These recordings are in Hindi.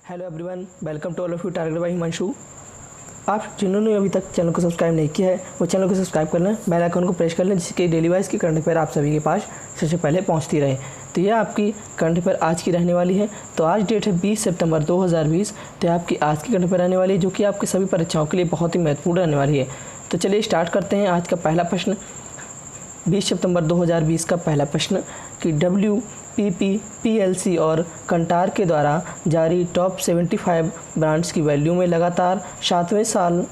Hello everyone, welcome to all of you. Target by Himanshu. आप जिन्होंने अभी तक चैनल को सब्सक्राइब नहीं किया है वो चैनल को सब्सक्राइब कर लें, बेल आइकन को प्रेस कर लें, जिससे डेली वाइज की करंट अफेयर आप सभी के पास सबसे पहले पहुंचती रहे। तो यह आपकी करंट अफेयर आज की रहने वाली है। तो आज डेट है 20 सितंबर 2020। तो आपकी आज की करंट अफेयर रहने वाली है, जो कि आपकी सभी परीक्षाओं के लिए बहुत ही महत्वपूर्ण रहने वाली है। तो चलिए स्टार्ट करते हैं। आज का पहला प्रश्न 20 सितंबर 2020 का पहला प्रश्न कि WPP, और कंटार के द्वारा जारी टॉप 75 ब्रांड्स की वैल्यू में लगातार 7वें साल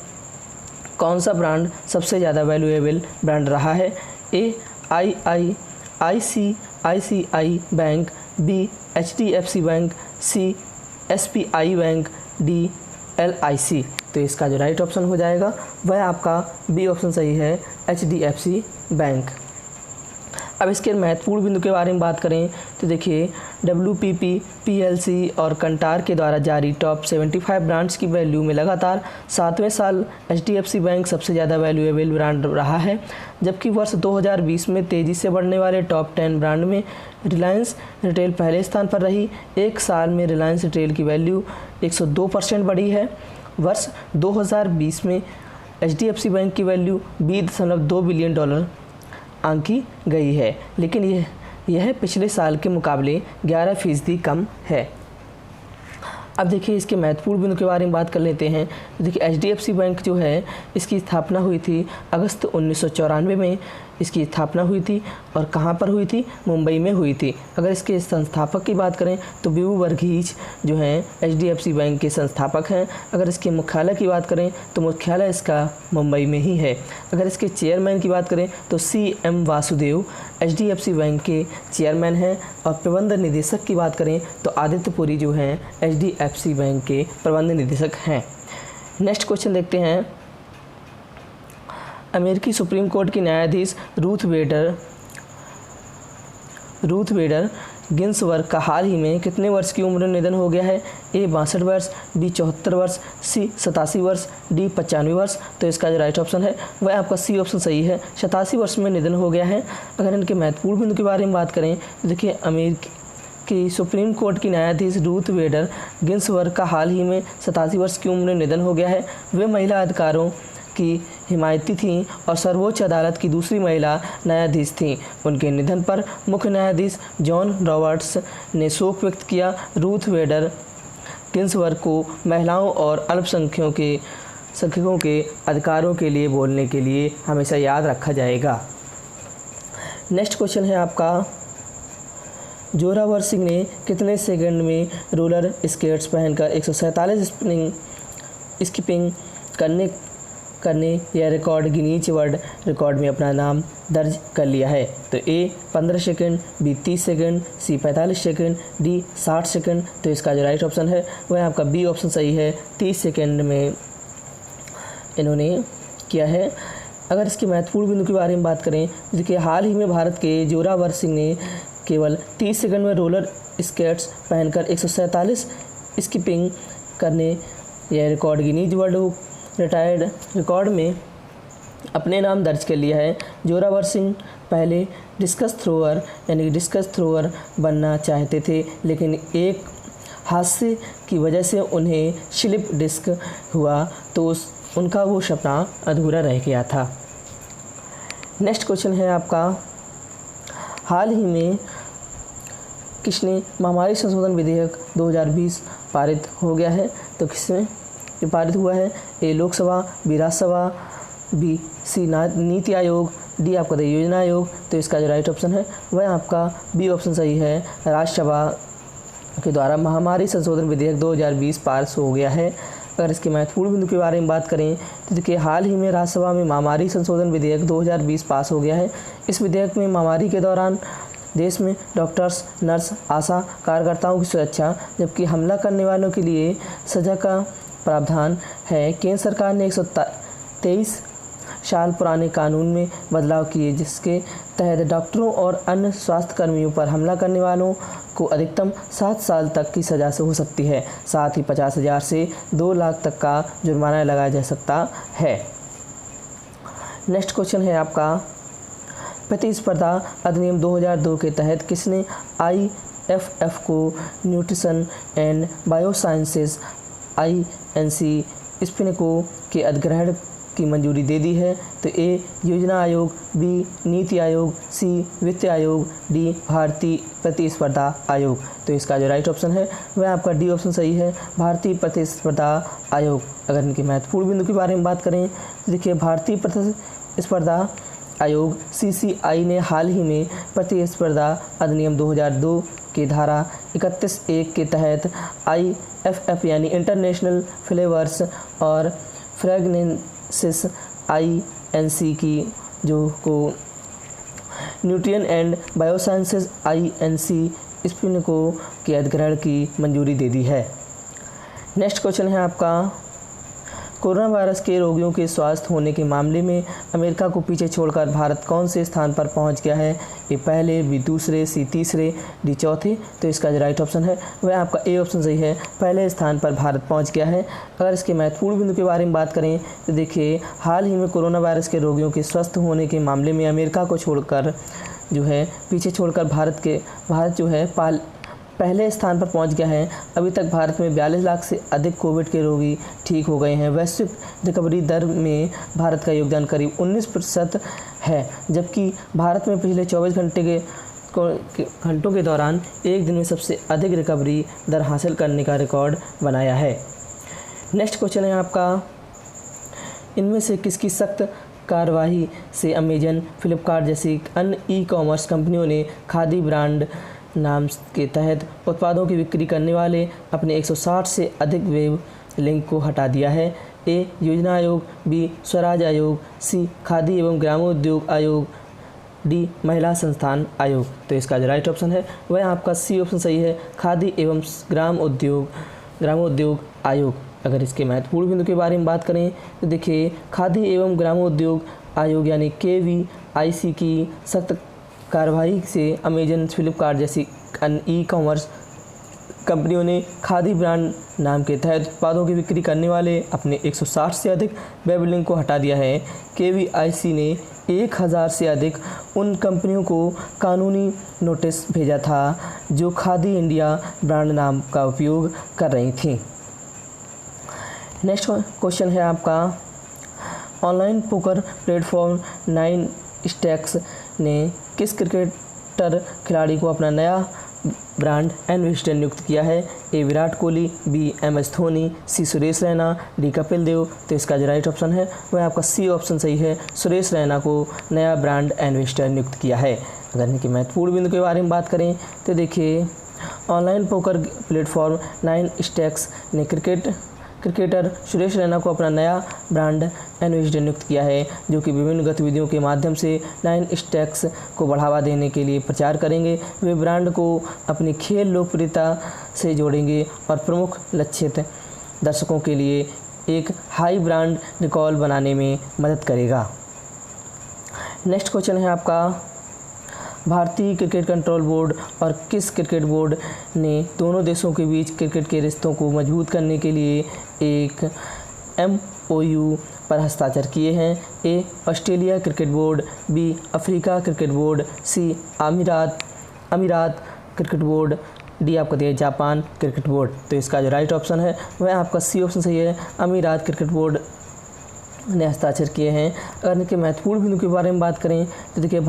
कौन सा ब्रांड सबसे ज़्यादा वैल्यूएबल ब्रांड रहा है? A ICICI bank, B HDFC bank, C SBI bank, D LIC। तो इसका जो राइट ऑप्शन हो जाएगा वह आपका बी ऑप्शन सही है, HDFC बैंक। अब इसके महत्वपूर्ण बिंदु के बारे में बात करें तो देखिए WPP और कंटार के द्वारा जारी टॉप 75 ब्रांड्स की वैल्यू में लगातार 7वें साल HDFC बैंक सबसे ज़्यादा वैल्यूएबल ब्रांड रहा है, जबकि वर्ष 2020 में तेज़ी से बढ़ने वाले टॉप 10 ब्रांड में रिलायंस रिटेल पहले स्थान पर रही। एक साल में रिलायंस रिटेल की वैल्यू 102% बढ़ी है। वर्ष 2020 में HDFC बैंक की वैल्यू $20.2 बिलियन आंकी गई है, लेकिन यह पिछले साल के मुकाबले 11% कम है। अब देखिए इसके महत्वपूर्ण बिंदु के बारे में बात कर लेते हैं। देखिए HDFC बैंक जो है इसकी स्थापना हुई थी अगस्त 1994 में। इसकी स्थापना हुई थी और कहाँ पर हुई थी? मुंबई में हुई थी। अगर इसके संस्थापक की बात करें तो बीबू वर्गीज जो हैं HDFC बैंक के संस्थापक हैं। अगर इसके मुख्यालय की बात करें तो मुख्यालय इसका मुंबई में ही है। अगर इसके चेयरमैन की बात करें तो CM वासुदेव HDFC बैंक के चेयरमैन हैं। और प्रबंध निदेशक की बात करें तो आदित्य पुरी जो हैं HDFC बैंक के प्रबंध निदेशक हैं। नेक्स्ट क्वेश्चन देखते हैं। अमेरिकी सुप्रीम कोर्ट की न्यायाधीश रूथ बेडर गिन्सबर्ग का हाल ही में कितने वर्ष की उम्र में निधन हो गया है? A 62 वर्ष, B 74 वर्ष, C 87 वर्ष, D 95 वर्ष। तो इसका जो राइट ऑप्शन है वह आपका C ऑप्शन सही है, 87 वर्ष में निधन हो गया है। अगर इनके महत्वपूर्ण बिंदु के बारे में बात करें तो देखिए अमेरिकी सुप्रीम कोर्ट की न्यायाधीश रूथ बेडर गिन्सबर्ग का हाल ही में 87 वर्ष की उम्र में निधन हो गया है। वे महिला अधिकारों की हिमायती थीं और सर्वोच्च अदालत की दूसरी महिला न्यायाधीश थीं। उनके निधन पर मुख्य न्यायाधीश जॉन रॉबर्ट्स ने शोक व्यक्त किया। रूथ बेडर गिन्सबर्ग को महिलाओं और अल्पसंख्यकों के अधिकारों के लिए बोलने के लिए हमेशा याद रखा जाएगा। नेक्स्ट क्वेश्चन है आपका, जोरावर सिंह ने कितने सेकंड में रोलर स्केट्स पहनकर 147 स्किपिंग करने यह रिकॉर्ड गिनीज वर्ल्ड रिकॉर्ड में अपना नाम दर्ज कर लिया है? तो A 15 second, B 30 second, C 45 second, D 60 second. तो इसका जो राइट ऑप्शन है वह आपका B ऑप्शन सही है, 30 सेकंड में इन्होंने किया है। अगर इसके महत्वपूर्ण बिंदु के बारे में बात करें तो देखिए हाल ही में भारत के जोरावर सिंह ने केवल 30 सेकंड में रोलर स्केट्स पहनकर 147 स्किपिंग करने यह record Guinness world retired record में अपने नाम दर्ज कर लिया है। जोरावर सिंह पहले डिस्कस थ्रोअर बनना चाहते थे, लेकिन एक हादसे की वजह से उन्हें स्लिप डिस्क हुआ तो उनका वो सपना अधूरा रह गया था। नेक्स्ट क्वेश्चन है आपका, हाल ही में किसने महामारी संशोधन विधेयक 2020 पारित हो गया है? तो किसमें ये पारित हुआ है? A Lok Sabha, B Rajya Sabha, B C NITI Aayog, D आपका योजना आयोग। तो इसका जो राइट ऑप्शन है वह आपका B ऑप्शन सही है, राज्यसभा के द्वारा महामारी संशोधन विधेयक 2020 पास हो गया है। अगर इसके महत्वपूर्ण बिंदु के बारे में बात करें तो देखिए हाल ही में राज्यसभा में महामारी संशोधन विधेयक 2020 पास हो गया है। इस विधेयक में महामारी के दौरान देश में डॉक्टर्स, नर्स, आशा कार्यकर्ताओं की सुरक्षा जबकि हमला करने वालों के लिए सजा का प्रावधान है। केंद्र सरकार ने 123 साल पुराने कानून में बदलाव किए, जिसके तहत डॉक्टरों और अन्य स्वास्थ्य कर्मियों पर हमला करने वालों को अधिकतम 7 साल तक की सज़ा से हो सकती है। साथ ही 50,000 से 2 लाख तक का जुर्माना लगाया जा सकता है। नेक्स्ट क्वेश्चन है आपका, प्रतिस्पर्धा अधिनियम 2002 के तहत किसने IFF को न्यूट्रिशन एंड बायोसाइंसेस INC स्पिनको के अधिग्रहण की मंजूरी दे दी है। तो ए योजना आयोग, बी नीति आयोग, सी वित्त आयोग, डी भारतीय प्रतिस्पर्धा आयोग। तो इसका जो राइट ऑप्शन है वह आपका डी ऑप्शन सही है, भारतीय प्रतिस्पर्धा आयोग। अगर इनके महत्वपूर्ण बिंदु के बारे में बात करें तो देखिए भारतीय प्रतिस्पर्धा आयोग CCI ने हाल ही में प्रतिस्पर्धा अधिनियम 2002 की धारा 31(1) के तहत IFF यानी इंटरनेशनल फ्लेवर्स और फ्रेगनेंसेस INC की जो को न्यूट्रिशन एंड बायोसाइंसेस INC स्पिनको के अधिग्रहण की मंजूरी दे दी है। नेक्स्ट क्वेश्चन है आपका, कोरोना वायरस के रोगियों के स्वस्थ होने के मामले में अमेरिका को पीछे छोड़कर भारत कौन से स्थान पर पहुंच गया है? ए पहले, बी दूसरे, सी तीसरे, डी चौथे। तो इसका जो राइट ऑप्शन है वह आपका ए ऑप्शन सही है, पहले स्थान पर भारत पहुंच गया है। अगर इसके महत्वपूर्ण बिंदु के बारे में बात करें तो देखिए हाल ही में कोरोना वायरस के रोगियों के स्वस्थ होने के मामले में अमेरिका को छोड़कर जो है पीछे छोड़कर भारत जो है पहले स्थान पर पहुंच गया है। अभी तक भारत में 42 लाख से अधिक कोविड के रोगी ठीक हो गए हैं। वैश्विक रिकवरी दर में भारत का योगदान करीब 19% है, जबकि भारत में पिछले 24 घंटों के दौरान एक दिन में सबसे अधिक रिकवरी दर हासिल करने का रिकॉर्ड बनाया है। नेक्स्ट क्वेश्चन है आपका, इनमें से किसकी सख्त कार्रवाई से अमेजन, फ्लिपकार्ट जैसी अन्य ई-कॉमर्स कंपनियों ने खादी ब्रांड नाम के तहत उत्पादों की बिक्री करने वाले अपने 160 से अधिक वेब लिंक को हटा दिया है? ए योजना आयोग, बी स्वराज आयोग, सी खादी एवं ग्रामोद्योग आयोग, डी महिला संस्थान आयोग। तो इसका जो राइट ऑप्शन है वह आपका सी ऑप्शन सही है, खादी एवं ग्रामोद्योग आयोग। अगर इसके महत्वपूर्ण बिंदु के बारे में बात करें तो देखिए खादी एवं ग्रामोद्योग आयोग यानी KVIC की सख्त कार्रवाई से अमेजन, फ्लिपकार्ट जैसी अन्य ई-कॉमर्स कंपनियों ने खादी ब्रांड नाम के तहत उत्पादों की बिक्री करने वाले अपने 160 से अधिक वेब लिंक को हटा दिया है। KVIC ने 1000 से अधिक उन कंपनियों को कानूनी नोटिस भेजा था जो खादी इंडिया ब्रांड नाम का उपयोग कर रही थी। नेक्स्ट क्वेश्चन है आपका, ऑनलाइन पोकर प्लेटफॉर्म 9 स्टैक्स ने किस क्रिकेटर खिलाड़ी को अपना नया ब्रांड एम्बेसडर नियुक्त किया है? ए विराट कोहली, बी MS धोनी, सी सुरेश रैना, डी कपिल देव। तो इसका जो राइट ऑप्शन है वह आपका सी ऑप्शन सही है, सुरेश रैना को नया ब्रांड एम्बेसडर नियुक्त किया है। अगर इनके महत्वपूर्ण बिंदु के बारे में बात करें तो देखिए ऑनलाइन पोकर प्लेटफॉर्म 9 स्टैक्स ने क्रिकेटर सुरेश रैना को अपना नया ब्रांड एम्बेसडर नियुक्त किया है, जो कि विभिन्न गतिविधियों के माध्यम से 9 स्टैक्स को बढ़ावा देने के लिए प्रचार करेंगे। वे ब्रांड को अपनी खेल लोकप्रियता से जोड़ेंगे और प्रमुख लक्षित दर्शकों के लिए एक हाई ब्रांड रिकॉल बनाने में मदद करेगा। नेक्स्ट क्वेश्चन है आपका, भारतीय क्रिकेट कंट्रोल बोर्ड और किस क्रिकेट बोर्ड ने दोनों देशों के बीच क्रिकेट के रिश्तों को मजबूत करने के लिए एक MOU पर हस्ताक्षर किए हैं? A Australia cricket board, B Africa cricket board, C अमीरात क्रिकेट बोर्ड, डी आपका दिया जापान क्रिकेट बोर्ड। तो इसका जो राइट ऑप्शन है वह आपका सी ऑप्शन सही है, अमीरात क्रिकेट बोर्ड ने हस्ताक्षर किए हैं। अगर इनके महत्वपूर्ण बिंदु के बारे में बात करें तो देखिए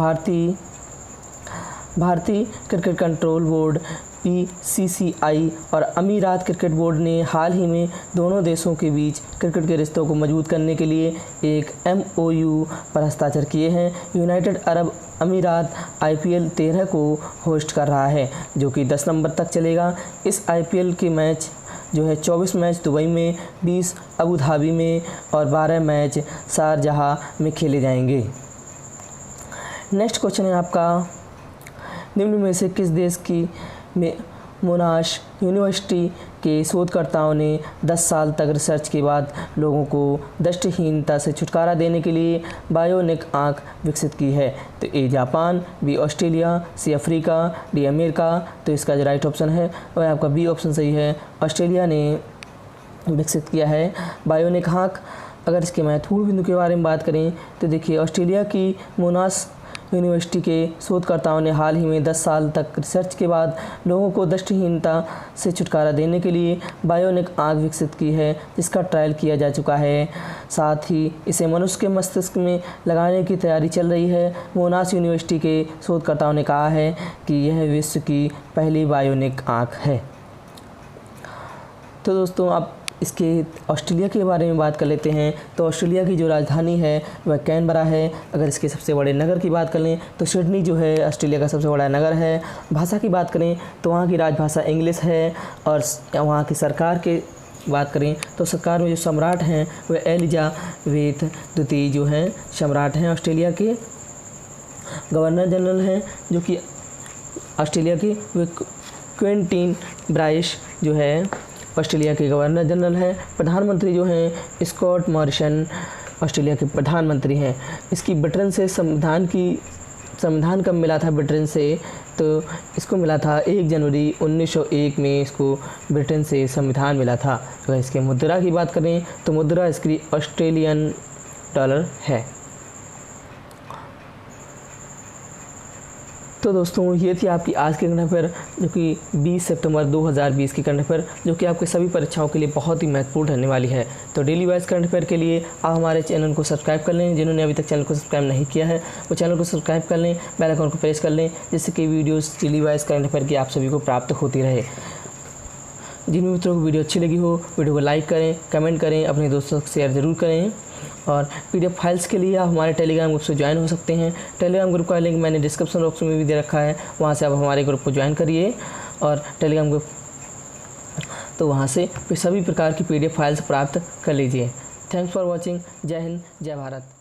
भारतीय क्रिकेट कंट्रोल बोर्ड BCCI और अमीरात क्रिकेट बोर्ड ने हाल ही में दोनों देशों के बीच क्रिकेट के रिश्तों को मजबूत करने के लिए एक MOU पर हस्ताक्षर किए हैं। यूनाइटेड अरब अमीरात IPL 13 को होस्ट कर रहा है, जो कि 10 नवंबर तक चलेगा। इस IPL के मैच जो है 24 मैच दुबई में, 20 अबू धाबी में और 12 मैच शारजाह में खेले जाएंगे। नेक्स्ट क्वेश्चन है आपका, निम्न में से किस देश की मोनाश यूनिवर्सिटी के शोधकर्ताओं ने 10 साल तक रिसर्च के बाद लोगों को दृष्टिहीनता से छुटकारा देने के लिए बायोनिक आँख विकसित की है? तो A Japan, B Australia, C Africa, D America. तो इसका जो राइट ऑप्शन है वह आपका बी ऑप्शन सही है, ऑस्ट्रेलिया ने विकसित किया है बायोनिक आँख। अगर इसके महत्वपूर्ण बिंदु के बारे में बात करें तो देखिए ऑस्ट्रेलिया की मोनाश यूनिवर्सिटी के शोधकर्ताओं ने हाल ही में 10 साल तक रिसर्च के बाद लोगों को दृष्टिहीनता से छुटकारा देने के लिए बायोनिक आँख विकसित की है, जिसका ट्रायल किया जा चुका है। साथ ही इसे मनुष्य के मस्तिष्क में लगाने की तैयारी चल रही है। मोनाश यूनिवर्सिटी के शोधकर्ताओं ने कहा है कि यह विश्व की पहली बायोनिक आँख है। तो दोस्तों, आप इसके ऑस्ट्रेलिया के बारे में बात कर लेते हैं। तो ऑस्ट्रेलिया की जो राजधानी है वह कैनबरा है। अगर इसके सबसे बड़े नगर की बात कर लें तो सिडनी जो है ऑस्ट्रेलिया का सबसे बड़ा नगर है। भाषा की बात करें तो वहाँ की राजभाषा इंग्लिश है। और वहाँ की सरकार के बात करें तो सरकार में जो सम्राट हैं वह एलिजाबेथ द्वितीय जो हैं सम्राट हैं ऑस्ट्रेलिया के। गवर्नर जनरल हैं जो कि ऑस्ट्रेलिया की वे क्विंटीन ब्राइस जो है ऑस्ट्रेलिया के गवर्नर जनरल हैं। प्रधानमंत्री जो हैं स्कॉट मॉरिसन ऑस्ट्रेलिया के प्रधानमंत्री हैं। इसकी ब्रिटेन से संविधान कब मिला था ब्रिटेन से, तो इसको मिला था 1 जनवरी 1901 में इसको ब्रिटेन से संविधान मिला था। अगर इसके मुद्रा की बात करें तो मुद्रा इसकी ऑस्ट्रेलियन डॉलर है। तो दोस्तों, ये थी आपकी आज की करंट अफेयर जो कि 20 सितंबर 2020 की करंट अफेयर, जो कि आपके सभी परीक्षाओं के लिए बहुत ही महत्वपूर्ण रहने वाली है। तो डेली वाइज करंट अफेयर के लिए आप हमारे चैनल को सब्सक्राइब कर लें। जिन्होंने अभी तक चैनल को सब्सक्राइब नहीं किया है वो चैनल को सब्सक्राइब कर लें, बेल आइकन को प्रेस कर लें, जिससे कि videos daily wise current affair की आप सभी को प्राप्त होती रहे। जिन मित्रों को वीडियो अच्छी लगी हो वीडियो को लाइक करें, कमेंट करें, अपने दोस्तों को शेयर ज़रूर करें। और PDF फाइल्स के लिए आप हमारे टेलीग्राम ग्रुप से ज्वाइन हो सकते हैं। टेलीग्राम ग्रुप का लिंक मैंने डिस्क्रिप्शन बॉक्स में भी दे रखा है, वहाँ से आप हमारे ग्रुप को ज्वाइन करिए। और टेलीग्राम ग्रुप तो वहाँ से सभी प्रकार की PDF फाइल्स प्राप्त कर लीजिए। Thanks for watching. जय हिंद, जय भारत।